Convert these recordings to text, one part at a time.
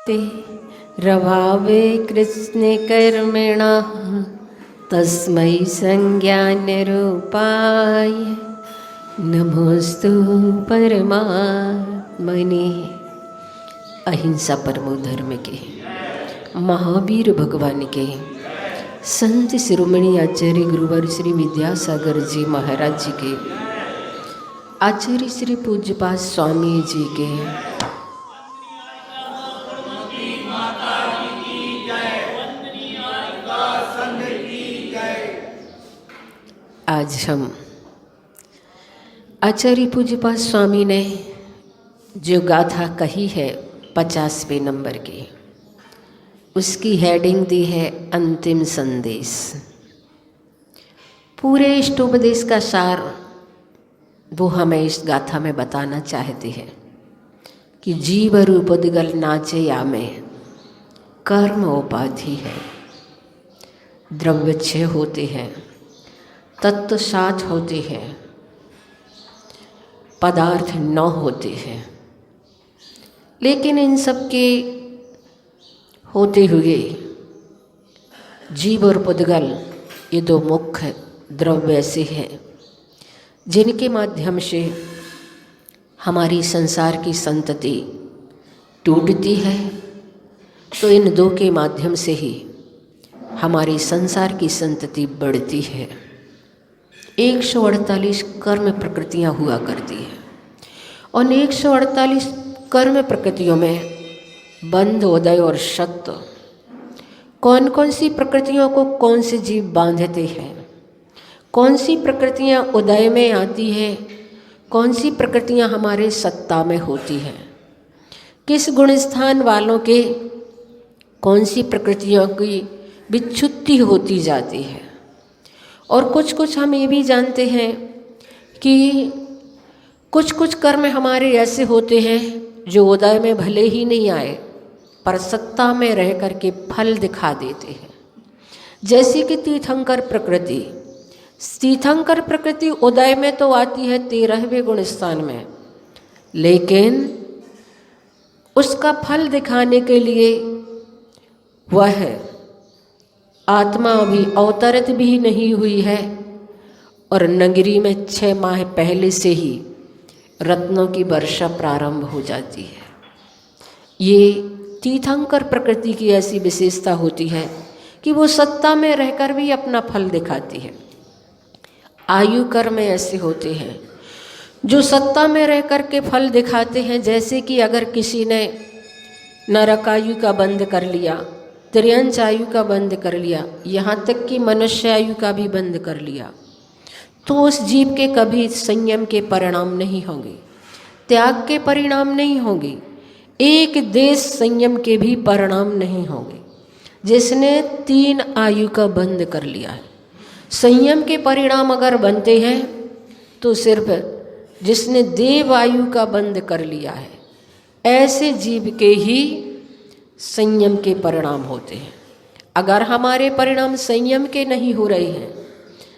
ते रभावे कृष्णे कर्मिणः तस्मै संज्ञानरूपाय नमोस्तु परमात्मने। अहिंसा परमो धर्म के महावीर भगवान के संत शिरोमणि आचार्य गुरुवर श्री विद्यासागर जी महाराज जी के आचार्य श्री पूज्यपाद स्वामी जी के आज हम आचार्य पूज्यपाद स्वामी ने जो गाथा कही है 50वें नंबर की, उसकी हेडिंग दी है अंतिम संदेश। पूरे इष्टोपदेश का सार वो हमें इस गाथा में बताना चाहते हैं कि जीव रूप उद्गल नाचे या में कर्म उपाधि है, द्रव्य क्षय होते हैं, तत्व सात होते हैं, पदार्थ 9 होते हैं, लेकिन इन सब के होते हुए जीव और पुद्गल ये दो मुख्य द्रव्य ऐसे हैं जिनके माध्यम से हमारी संसार की संतति टूटती है। तो इन दो के माध्यम से ही हमारी संसार की संतति बढ़ती है। 148 कर्म प्रकृतियाँ हुआ करती हैं और 148 कर्म प्रकृतियों में बंध, उदय और सत्व कौन कौन सी प्रकृतियों को कौन से जीव बांधते हैं, कौन सी प्रकृतियाँ उदय में आती हैं, कौन सी प्रकृतियाँ हमारे सत्ता में होती हैं, किस गुण स्थान वालों के कौन सी प्रकृतियों की विच्छुत्ति होती जाती है। और कुछ हम ये भी जानते हैं कि कुछ कर्म हमारे ऐसे होते हैं जो उदय में भले ही नहीं आए पर सत्ता में रह कर के फल दिखा देते हैं। जैसे कि तीर्थंकर प्रकृति उदय में तो आती है 13वें गुण स्थान में, लेकिन उसका फल दिखाने के लिए वह आत्मा अभी अवतरित भी नहीं हुई है और नगरी में 6 माह पहले से ही रत्नों की वर्षा प्रारंभ हो जाती है। ये तीर्थंकर प्रकृति की ऐसी विशेषता होती है कि वो सत्ता में रहकर भी अपना फल दिखाती है। आयु कर्म ऐसे होते हैं जो सत्ता में रह कर के फल दिखाते हैं। जैसे कि अगर किसी ने नरक आयु का बंद कर लिया, त्रियंच आयु का बंद कर लिया, यहाँ तक कि मनुष्य आयु का भी बंद कर लिया, तो उस जीव के कभी संयम के परिणाम नहीं होंगे, त्याग के परिणाम नहीं होंगे, एक देश संयम के भी परिणाम नहीं होंगे। जिसने 3 आयु का बंद कर लिया है, संयम के परिणाम अगर बनते हैं तो सिर्फ जिसने देव आयु का बंद कर लिया है, ऐसे जीव के ही संयम के परिणाम होते हैं। अगर हमारे परिणाम संयम के नहीं हो रहे हैं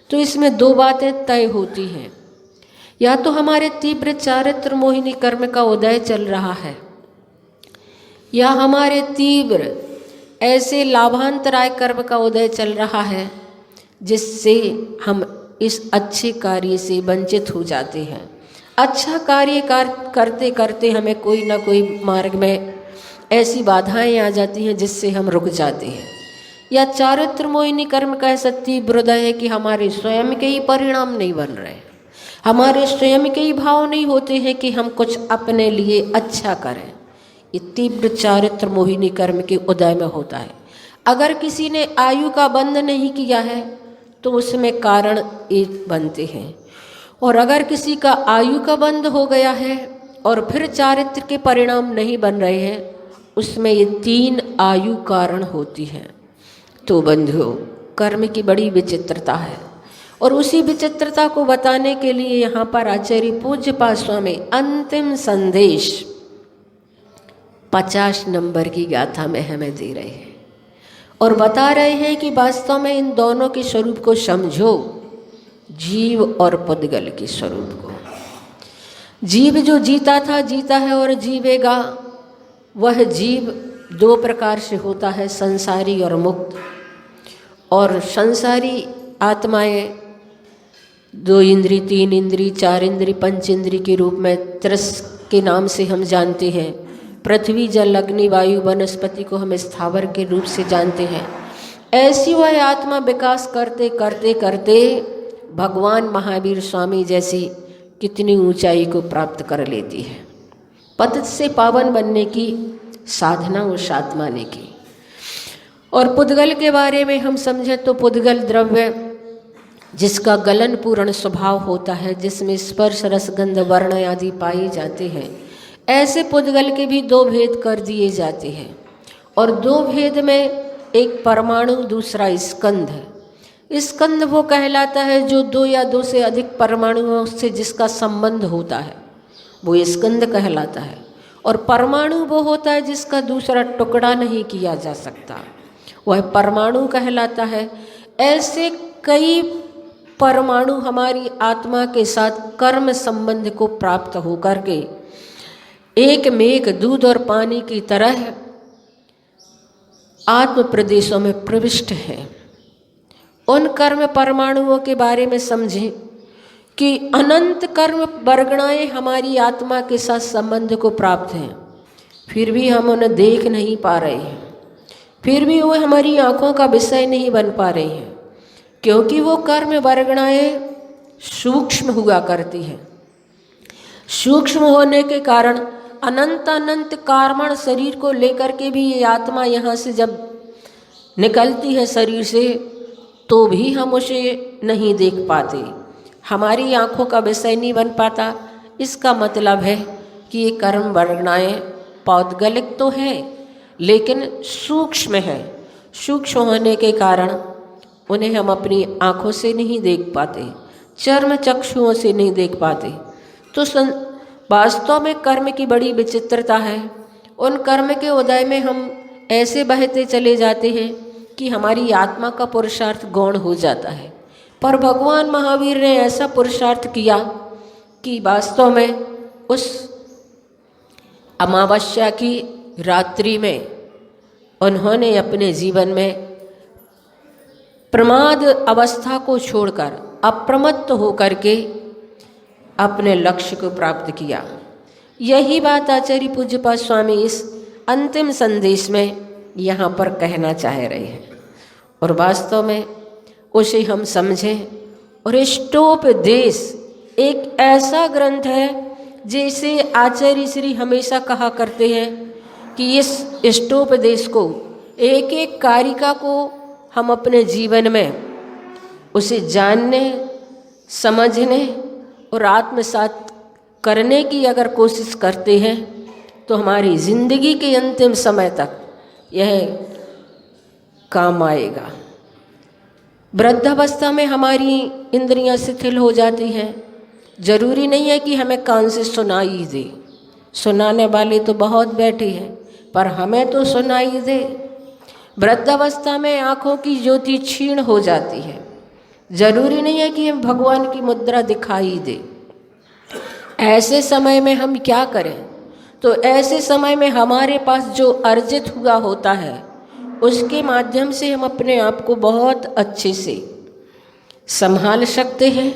तो इसमें 2 बातें तय होती हैं। या तो हमारे तीव्र चारित्र मोहिनी कर्म का उदय चल रहा है, या हमारे तीव्र ऐसे लाभांतराय कर्म का उदय चल रहा है जिससे हम इस अच्छे कार्य से वंचित हो जाते हैं। अच्छा कार्य करते करते हमें कोई ना कोई मार्ग में ऐसी बाधाएं आ जाती हैं जिससे हम रुक जाते हैं। या चारित्र मोहिनी कर्म का ऐसा तीव्र उदय है कि हमारे स्वयं के ही परिणाम नहीं बन रहे, हमारे स्वयं के ही भाव नहीं होते हैं कि हम कुछ अपने लिए अच्छा करें। ये तीव्र चारित्र मोहिनी कर्म के उदय में होता है। अगर किसी ने आयु का बंद नहीं किया है तो उसमें कारण एक बनते हैं, और अगर किसी का आयु का बंद हो गया है और फिर चारित्र के परिणाम नहीं बन रहे हैं, उसमें ये 3 आयु कारण होती हैं। तो बंधुओं, कर्म की बड़ी विचित्रता है और उसी विचित्रता को बताने के लिए यहाँ पर आचार्य पूज्यपाद स्वामी अंतिम संदेश 50 नंबर की गाथा में हमें दे रहे हैं और बता रहे हैं कि वास्तव में इन दोनों के स्वरूप को समझो, जीव और पुद्गल के स्वरूप को। जीव जो जीता था, जीता है और जीवेगा, वह जीव दो प्रकार से होता है, संसारी और मुक्त। और संसारी आत्माएं 2 इंद्री, 3 इंद्री, 4 इंद्री, 5 इंद्री के रूप में त्रस के नाम से हम जानते हैं। पृथ्वी, जल, अग्नि, वायु, वनस्पति को हम स्थावर के रूप से जानते हैं। ऐसी वह आत्मा विकास करते करते करते भगवान महावीर स्वामी जैसी कितनी ऊंचाई को प्राप्त कर लेती है। पतित से पावन बनने की साधना उस आत्मा ने की। और पुद्गल के बारे में हम समझें तो पुद्गल द्रव्य जिसका गलन पूर्ण स्वभाव होता है, जिसमें स्पर्श, रस, गंध, वर्ण आदि पाए जाते हैं, ऐसे पुद्गल के भी 2 भेद कर दिए जाते हैं। और 2 भेद में एक परमाणु, दूसरा स्कंध है। स्कंध वो कहलाता है जो 2 या 2 से अधिक परमाणुओं से जिसका संबंध होता है, वो स्कंध कहलाता है। और परमाणु वो होता है जिसका दूसरा टुकड़ा नहीं किया जा सकता, वह परमाणु कहलाता है। ऐसे कई परमाणु हमारी आत्मा के साथ कर्म संबंध को प्राप्त होकर के एक मेघ दूध और पानी की तरह आत्म प्रदेशों में प्रविष्ट है। उन कर्म परमाणुओं के बारे में समझें कि अनंत कर्म वर्गणाएं हमारी आत्मा के साथ संबंध को प्राप्त हैं, फिर भी हम उन्हें देख नहीं पा रहे हैं, फिर भी वो हमारी आँखों का विषय नहीं बन पा रहे हैं, क्योंकि वो कर्म वर्गणाएं सूक्ष्म हुआ करती हैं। सूक्ष्म होने के कारण अनंत अनंत कार्बन शरीर को लेकर के भी ये आत्मा यहाँ से जब निकलती है शरीर से, तो भी हम उसे नहीं देख पाते, हमारी आँखों का विषय नहीं बन पाता। इसका मतलब है कि ये कर्म वर्गणाएं पौद्गलिक तो है लेकिन सूक्ष्म है। सूक्ष्म होने के कारण उन्हें हम अपनी आँखों से नहीं देख पाते, चर्म चक्षुओं से नहीं देख पाते। तो वास्तव में कर्म की बड़ी विचित्रता है। उन कर्म के उदय में हम ऐसे बहते चले जाते हैं कि हमारी आत्मा का पुरुषार्थ गौण हो जाता है। पर भगवान महावीर ने ऐसा पुरुषार्थ किया कि वास्तव में उस अमावस्या की रात्रि में उन्होंने अपने जीवन में प्रमाद अवस्था को छोड़कर अप्रमत्त होकर के अपने लक्ष्य को प्राप्त किया। यही बात आचार्य पूज्यपाद स्वामी इस अंतिम संदेश में यहाँ पर कहना चाह रहे हैं, और वास्तव में उसे हम समझें। और इष्टोपदेश एक ऐसा ग्रंथ है जैसे आचार्य श्री हमेशा कहा करते हैं कि इस इष्टोपदेश को एक एक कारिका को हम अपने जीवन में उसे जानने, समझने और आत्मसात करने की अगर कोशिश करते हैं तो हमारी जिंदगी के अंतिम समय तक यह काम आएगा। वृद्धावस्था में हमारी इंद्रियां शिथिल हो जाती हैं। जरूरी नहीं है कि हमें कान से सुनाई दे, सुनाने वाले तो बहुत बैठे हैं, पर हमें तो सुनाई दे। वृद्धावस्था में आँखों की ज्योति क्षीण हो जाती है। जरूरी नहीं है कि हम भगवान की मुद्रा दिखाई दे। ऐसे समय में हम क्या करें? तो ऐसे समय में हमारे पास जो अर्जित हुआ होता है उसके माध्यम से हम अपने आप को बहुत अच्छे से संभाल सकते हैं,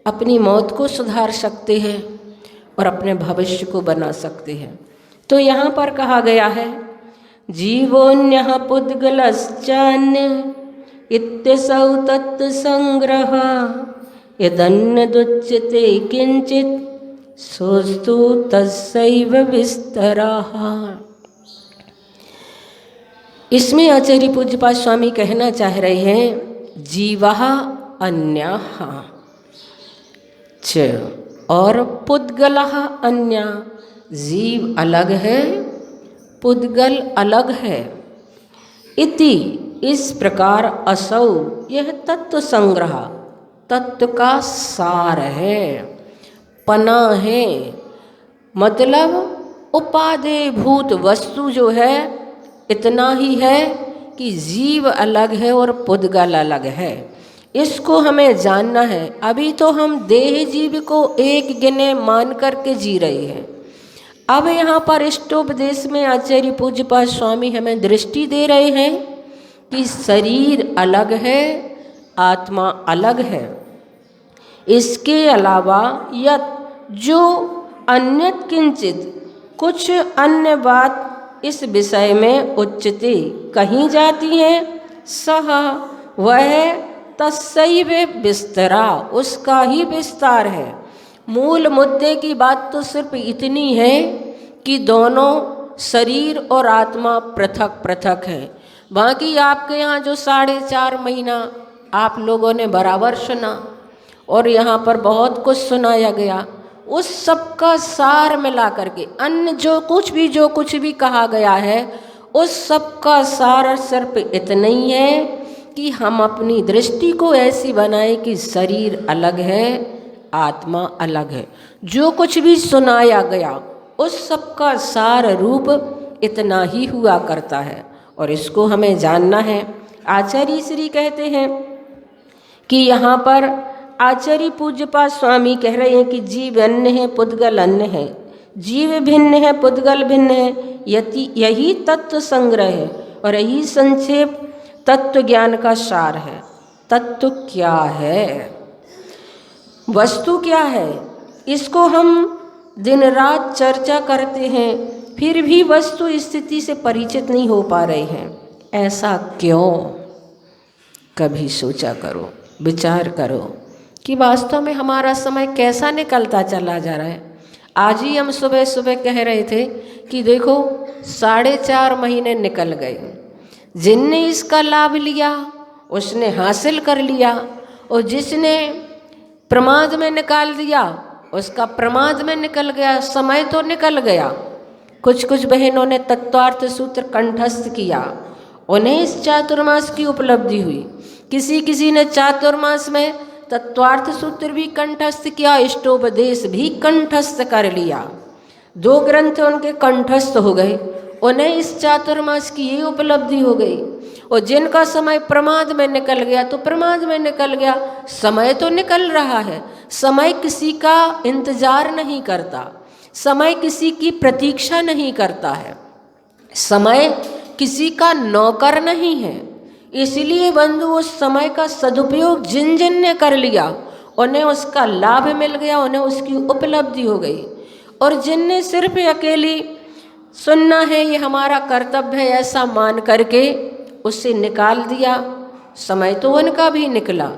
अपनी मौत को सुधार सकते हैं और अपने भविष्य को बना सकते हैं। तो यहाँ पर कहा गया है जीवोन्यः पुद्गलश्चान्य इत्यसौ तत्संग्रह यदन्नदुच्यते किंचित सोस्तु तस्सैव विस्तरः। इसमें आचार्य पूज्यपाद स्वामी कहना चाह रहे हैं जीवः अन्यः च और पुद्गलः अन्य। जीव अलग है, पुद्गल अलग है। इति इस प्रकार असौ यह तत्व संग्रह तत्व का सार है, पना है। मतलब उपादेयभूत वस्तु जो है इतना ही है कि जीव अलग है और पुद्गल अलग है। इसको हमें जानना है। अभी तो हम देह जीव को एक गिने मान करके जी रहे हैं। अब यहाँ पर इष्टोपदेश में आचार्य पूज्यपाद स्वामी हमें दृष्टि दे रहे हैं कि शरीर अलग है, आत्मा अलग है। इसके अलावा या जो अन्य किंचित कुछ अन्य बात इस विषय में उच्चते कही जाती है, सह वह तस्सैव विस्तरा, उसका ही विस्तार है। मूल मुद्दे की बात तो सिर्फ इतनी है कि दोनों शरीर और आत्मा पृथक पृथक है। बाकी आपके यहाँ जो 4.5 महीना आप लोगों ने बराबर सुना और यहाँ पर बहुत कुछ सुनाया गया, उस सब का सार मिला करके अन्य जो कुछ भी कहा गया है, उस सब का सार सिर्फ इतना ही है कि हम अपनी दृष्टि को ऐसी बनाएं कि शरीर अलग है, आत्मा अलग है। जो कुछ भी सुनाया गया उस सब का सार रूप इतना ही हुआ करता है और इसको हमें जानना है। आचार्य श्री कहते हैं कि यहाँ पर आचार्य पूज्यपाद स्वामी कह रहे हैं कि जीव अन्य है, पुद्गल अन्य है। जीव भिन्न है, पुद्गल भिन्न है, यही तत्व संग्रह है और यही संक्षेप तत्व ज्ञान का सार है। तत्व क्या है, वस्तु क्या है, इसको हम दिन रात चर्चा करते हैं, फिर भी वस्तु स्थिति से परिचित नहीं हो पा रहे हैं। ऐसा क्यों? कभी सोचा करो, विचार करो कि वास्तव में हमारा समय कैसा निकलता चला जा रहा है। आज ही हम सुबह सुबह कह रहे थे कि देखो 4.5 महीने निकल गए। जिनने इसका लाभ लिया उसने हासिल कर लिया और जिसने प्रमाद में निकाल दिया उसका प्रमाद में निकल गया, समय तो निकल गया। कुछ बहनों ने तत्वार्थ सूत्र कंठस्थ किया, उन्हें इस चातुर्मास की उपलब्धि हुई। किसी ने चातुर्मास में तत्वार्थ सूत्र भी कंठस्थ किया, इष्टोपदेश भी कंठस्थ कर लिया। 2 ग्रंथ उनके कंठस्थ हो गए, उन्हें इस चातुर्मास की ये उपलब्धि हो गई। और जिनका समय प्रमाद में निकल गया तो प्रमाद में निकल गया, समय तो निकल रहा है। समय किसी का इंतजार नहीं करता, समय किसी की प्रतीक्षा नहीं करता है, समय किसी का नौकर नहीं है। इसलिए बंधु उस समय का सदुपयोग जिन जिन ने कर लिया उन्हें उसका लाभ मिल गया, उन्हें उसकी उपलब्धि हो गई। और जिनने सिर्फ अकेली सुनना है, ये हमारा कर्तव्य है, ऐसा मान करके उससे निकाल दिया, समय तो उनका भी निकला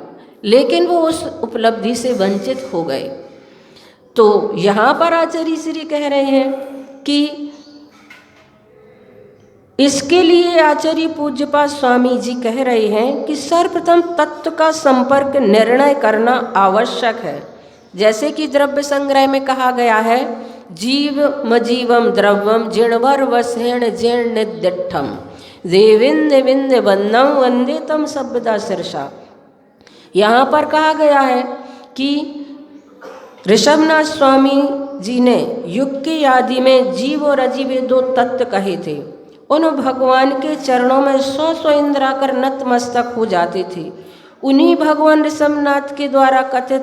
लेकिन वो उस उपलब्धि से वंचित हो गए। तो यहाँ पर आचार्य श्री कह रहे हैं कि इसके लिए आचार्य पूज्यपाद स्वामी जी कह रहे हैं कि सर्वप्रथम तत्व का संपर्क निर्णय करना आवश्यक है। जैसे कि द्रव्य संग्रह में कहा गया है, जीव मजीवम द्रव्यम जिणवर वसेण जीर्ण निदिठम देविंद विंद वंदम वंदे तम शब्दा शीर्षा। यहाँ पर कहा गया है कि ऋषभनाथ स्वामी जी ने युग की आदि में जीव और अजीव 2 तत्व कहे थे। उन भगवान के चरणों में 100 इंद्र आकर नतमस्तक हो जाते थे। उन्हीं भगवान ऋषभनाथ के द्वारा कथित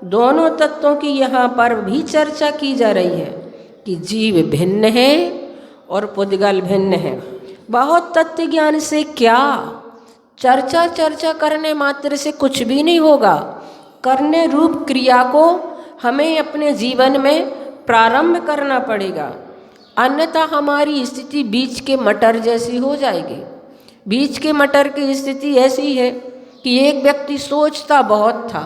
दोनों तत्वों की यहाँ पर भी चर्चा की जा रही है कि जीव भिन्न है और पुद्गल भिन्न है। बहुत तत्व ज्ञान से क्या, चर्चा करने मात्र से कुछ भी नहीं होगा। करने रूप क्रिया को हमें अपने जीवन में प्रारंभ करना पड़ेगा, अन्यथा हमारी स्थिति बीज के मटर जैसी हो जाएगी। बीज के मटर की स्थिति ऐसी है कि एक व्यक्ति सोचता बहुत था,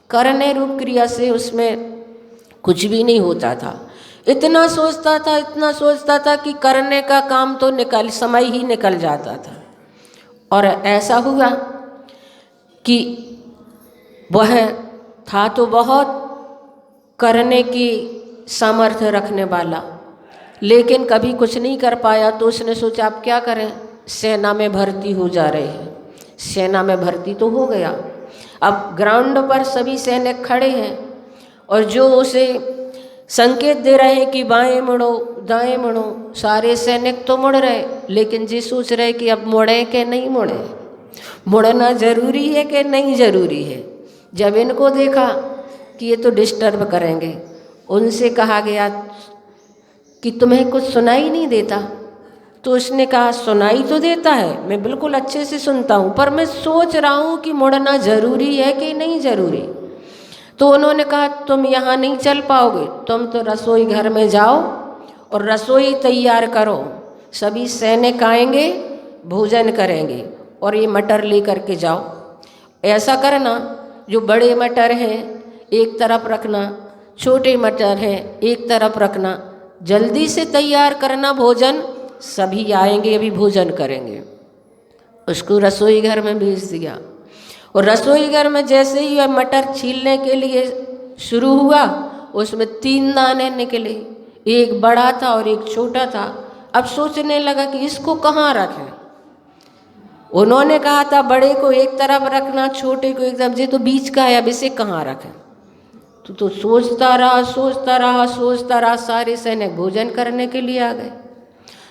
करने रूप क्रिया से उसमें कुछ भी नहीं होता था। इतना सोचता था कि करने का काम तो समय ही निकल जाता था। और ऐसा हुआ कि वह था तो बहुत करने की सामर्थ्य रखने वाला, लेकिन कभी कुछ नहीं कर पाया। तो उसने सोचा अब क्या करें, सेना में भर्ती हो जा रहे हैं। सेना में भर्ती तो हो गया, अब ग्राउंड पर सभी सैनिक खड़े हैं और जो उसे संकेत दे रहे हैं कि बाएं मुड़ो दाएं मुड़ो। सारे सैनिक तो मुड़ रहे, लेकिन जी सोच रहे कि अब मुड़े कि नहीं मुड़े, मुड़ना जरूरी है कि नहीं जरूरी है। जब इनको देखा कि ये तो डिस्टर्ब करेंगे, उनसे कहा गया कि तुम्हें कुछ सुनाई नहीं देता? तो उसने कहा सुनाई तो देता है, मैं बिल्कुल अच्छे से सुनता हूँ, पर मैं सोच रहा हूँ कि मुड़ना ज़रूरी है कि नहीं ज़रूरी। तो उन्होंने कहा तुम यहाँ नहीं चल पाओगे, तुम तो रसोई घर में जाओ और रसोई तैयार करो, सभी सैनिक आएंगे, भोजन करेंगे, और ये मटर लेकर के जाओ। ऐसा करना, जो बड़े मटर हैं एक तरफ रखना, छोटे मटर हैं एक तरफ रखना, जल्दी से तैयार करना भोजन, सभी आएंगे अभी भोजन करेंगे। उसको रसोई घर में भेज दिया, और रसोई घर में जैसे ही वह मटर छीलने के लिए शुरू हुआ, उसमें 3 दाने निकले, एक बड़ा था और एक छोटा था। अब सोचने लगा कि इसको कहाँ रखें। उन्होंने कहा था बड़े को एक तरफ रखना, छोटे को एक तरफ, ये तो बीच का है, अब इसे कहाँ रखें। तो सोचता रहा, सारे सैनिक भोजन करने के लिए आ गए।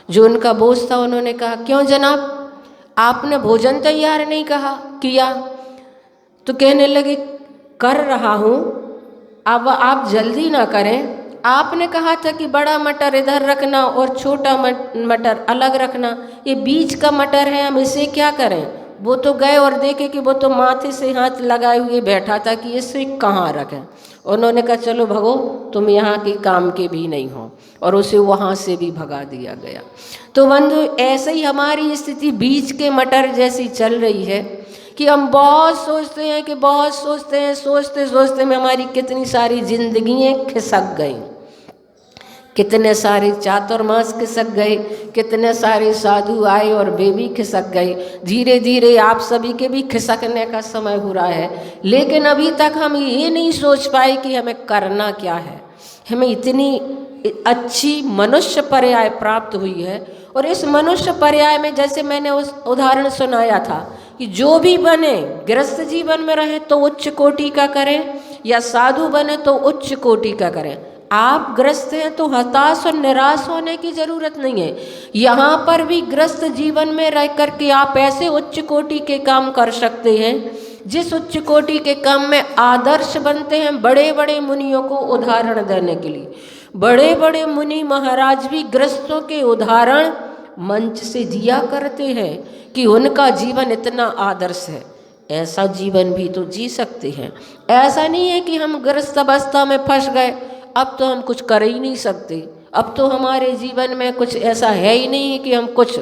जो उनका बोस था उन्होंने कहा क्यों जनाब, आपने भोजन तैयार नहीं किया? तो कहने लगे कर रहा हूँ, अब आप जल्दी ना करें, आपने कहा था कि बड़ा मटर इधर रखना और छोटा मटर अलग रखना, ये बीच का मटर है, हम इसे क्या करें? वो तो गए और देखे कि वो तो माथे से हाथ लगाए हुए बैठा था कि इसे कहाँ रखें। उन्होंने कहा चलो भगो, तुम यहाँ के काम के भी नहीं हो, और उसे वहाँ से भी भगा दिया गया। तो बंधु, ऐसे ही हमारी स्थिति बीच के मटर जैसी चल रही है कि हम बहुत सोचते हैं कि बहुत सोचते हैं, सोचते में हमारी कितनी सारी जिंदगियाँ खिसक गई, कितने सारे चातुर्मास खिसक गए, कितने सारे साधु आए और वे भी खिसक गए। धीरे धीरे आप सभी के भी खिसकने का समय हो रहा है, लेकिन अभी तक हम ये नहीं सोच पाए कि हमें करना क्या है। हमें इतनी अच्छी मनुष्य पर्याय प्राप्त हुई है, और इस मनुष्य पर्याय में जैसे मैंने उस उदाहरण सुनाया था कि जो भी बने, गृहस्थ जीवन में रहे तो उच्च कोटि का करें, या साधु बने तो उच्च कोटि का करें। आप ग्रस्त हैं तो हताश और निराश होने की जरूरत नहीं है। यहाँ पर भी ग्रस्त जीवन में रह करके आप ऐसे उच्च कोटि के काम कर सकते हैं जिस उच्च कोटि के काम में आदर्श बनते हैं। बड़े बड़े मुनियों को उदाहरण देने के लिए बड़े बड़े मुनि महाराज भी ग्रस्तों के उदाहरण मंच से दिया करते हैं कि उनका जीवन इतना आदर्श है। ऐसा जीवन भी तो जी सकते हैं। ऐसा नहीं है कि हम ग्रस्त अवस्था में फंस गए, अब तो हम कुछ कर ही नहीं सकते, अब तो हमारे जीवन में कुछ ऐसा है ही नहीं कि हम कुछ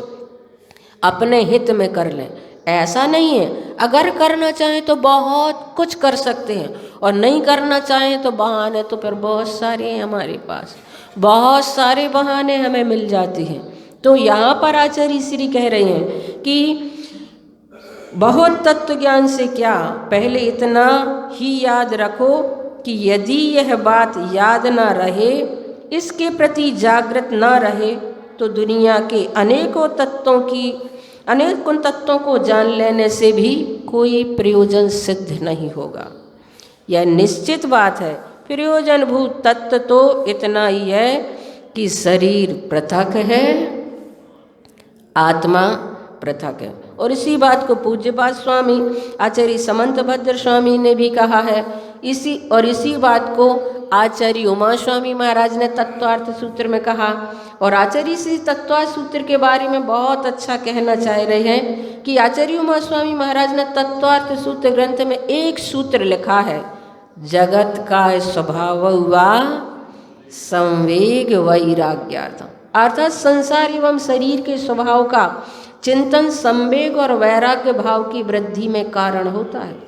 अपने हित में कर लें। ऐसा नहीं है। अगर करना चाहें तो बहुत कुछ कर सकते हैं, और नहीं करना चाहें तो बहाने तो फिर बहुत सारे हैं हमारे पास, बहुत सारे बहाने हमें मिल जाते हैं। तो यहाँ पर आचार्य श्री कह रहे हैं कि बहुत तत्व ज्ञान से क्या, पहले इतना ही याद रखो कि यदि यह बात याद ना रहे, इसके प्रति जागृत ना रहे, तो दुनिया के अनेकों तत्वों को जान लेने से भी कोई प्रयोजन सिद्ध नहीं होगा। यह निश्चित बात है। प्रयोजनभूत तत्व तो इतना ही है कि शरीर पृथक है, आत्मा पृथक है। और इसी बात को पूज्यपाद स्वामी आचार्य समंत भद्र स्वामी ने भी कहा है। इसी बात को आचार्य उमा स्वामी महाराज ने तत्वार्थ सूत्र में कहा। और आचार्य श्री तत्वार्थ सूत्र के बारे में बहुत अच्छा कहना चाह रहे हैं कि आचार्य उमा स्वामी महाराज ने तत्वार्थ सूत्र ग्रंथ में एक सूत्र लिखा है, जगत का स्वभाव वा संवेग वैराग्यार्थम, अर्थात संसार एवं शरीर के स्वभाव का चिंतन संवेग और वैराग्य भाव की वृद्धि में कारण होता है।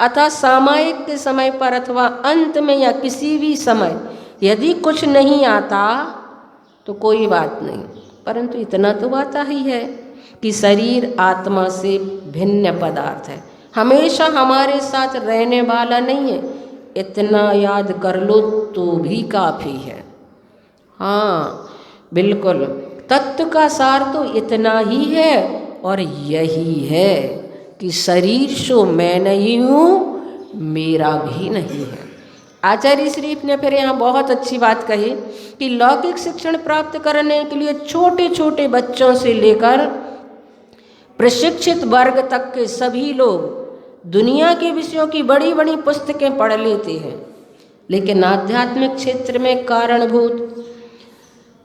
अतः सामयिक के समय पर अथवा अंत में या किसी भी समय यदि कुछ नहीं आता तो कोई बात नहीं, परंतु इतना तो आता ही है कि शरीर आत्मा से भिन्न पदार्थ है, हमेशा हमारे साथ रहने वाला नहीं है। इतना याद कर लो तो भी काफ़ी है। हाँ बिल्कुल, तत्व का सार तो इतना ही है, और यही है कि शरीर सो मैं नहीं हूँ, मेरा भी नहीं है। आचार्य श्रीफ ने फिर यहाँ बहुत अच्छी बात कही कि लौकिक शिक्षण प्राप्त करने के लिए छोटे छोटे बच्चों से लेकर प्रशिक्षित वर्ग तक के सभी लोग दुनिया के विषयों की बड़ी बड़ी पुस्तकें पढ़ लेते हैं, लेकिन आध्यात्मिक क्षेत्र में कारणभूत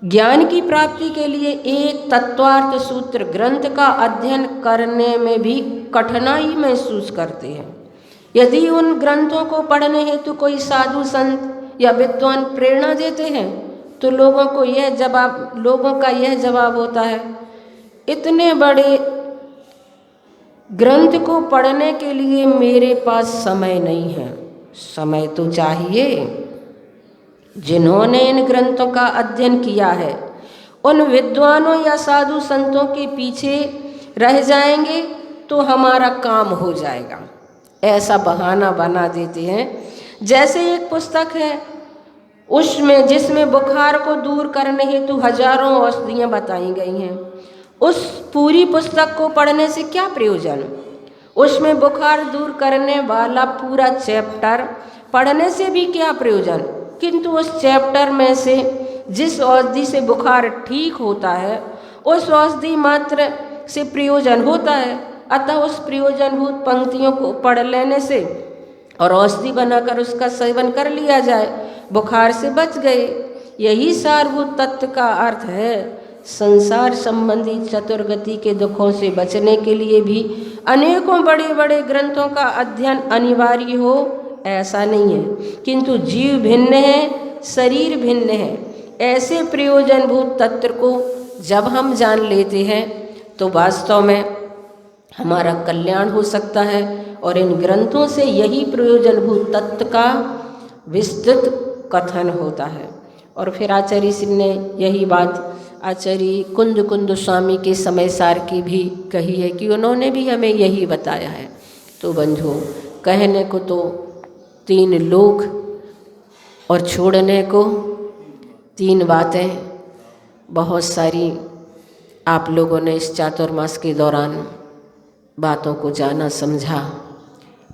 ज्ञान की प्राप्ति के लिए एक तत्वार्थ सूत्र ग्रंथ का अध्ययन करने में भी कठिनाई महसूस करते हैं। यदि उन ग्रंथों को पढ़ने हेतु कोई साधु संत या विद्वान प्रेरणा देते हैं तो लोगों का यह जवाब होता है, इतने बड़े ग्रंथ को पढ़ने के लिए मेरे पास समय नहीं है। समय तो चाहिए। जिन्होंने इन ग्रंथों का अध्ययन किया है उन विद्वानों या साधु संतों के पीछे रह जाएंगे तो हमारा काम हो जाएगा, ऐसा बहाना बना देते हैं। जैसे एक पुस्तक है जिसमें बुखार को दूर करने हेतु हजारों औषधियाँ बताई गई हैं। उस पूरी पुस्तक को पढ़ने से क्या प्रयोजन? उसमें बुखार दूर करने वाला पूरा चैप्टर पढ़ने से भी क्या प्रयोजन? किंतु उस चैप्टर में से जिस औषधि से बुखार ठीक होता है उस औषधि मात्र से प्रयोजन होता है। अतः उस प्रयोजनभूत पंक्तियों को पढ़ लेने से और औषधि बनाकर उसका सेवन कर लिया जाए, बुखार से बच गए। यही सारभूत तत्व का अर्थ है। संसार संबंधी चतुर्गति के दुखों से बचने के लिए भी अनेकों बड़े बड़े ग्रंथों का अध्ययन अनिवार्य हो ऐसा नहीं है, किंतु जीव भिन्न है, शरीर भिन्न है। ऐसे प्रयोजनभूत तत्व को जब हम जान लेते हैं तो वास्तव में हमारा कल्याण हो सकता है। और इन ग्रंथों से यही प्रयोजनभूत तत्व का विस्तृत कथन होता है। और फिर आचार्य श्री ने यही बात आचार्य कुंद स्वामी के समय सार की भी कही है कि उन्होंने भी हमें यही बताया है। तो बंधुओं, कहने को तो 3 लोक और छोड़ने को 3 बातें बहुत सारी आप लोगों ने इस चातुर्मास के दौरान बातों को जाना समझा,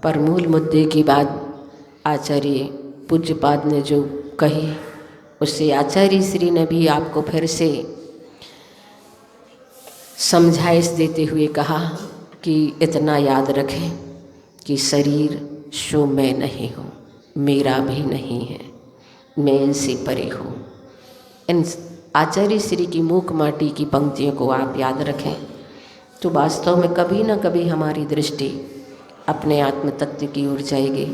पर मूल मुद्दे की बात आचार्य पूज्यपाद ने जो कही उससे आचार्य श्री ने भी आपको फिर से समझाइश देते हुए कहा कि इतना याद रखें कि शरीर शो मैं नहीं हूँ, मेरा भी नहीं है, मैं इनसे परे हूँ। इन आचार्य श्री की मूक माटी की पंक्तियों को आप याद रखें तो वास्तव में कभी ना कभी हमारी दृष्टि अपने आत्म तत्व की ओर जाएगी।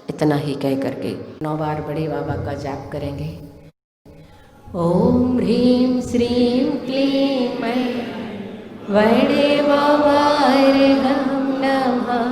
इतना ही कह करके 9 बार बड़े बाबा का जाप करेंगे। ओम ह्रीं श्रीं क्लीं मैं बड़े बाबा रे हम नमः।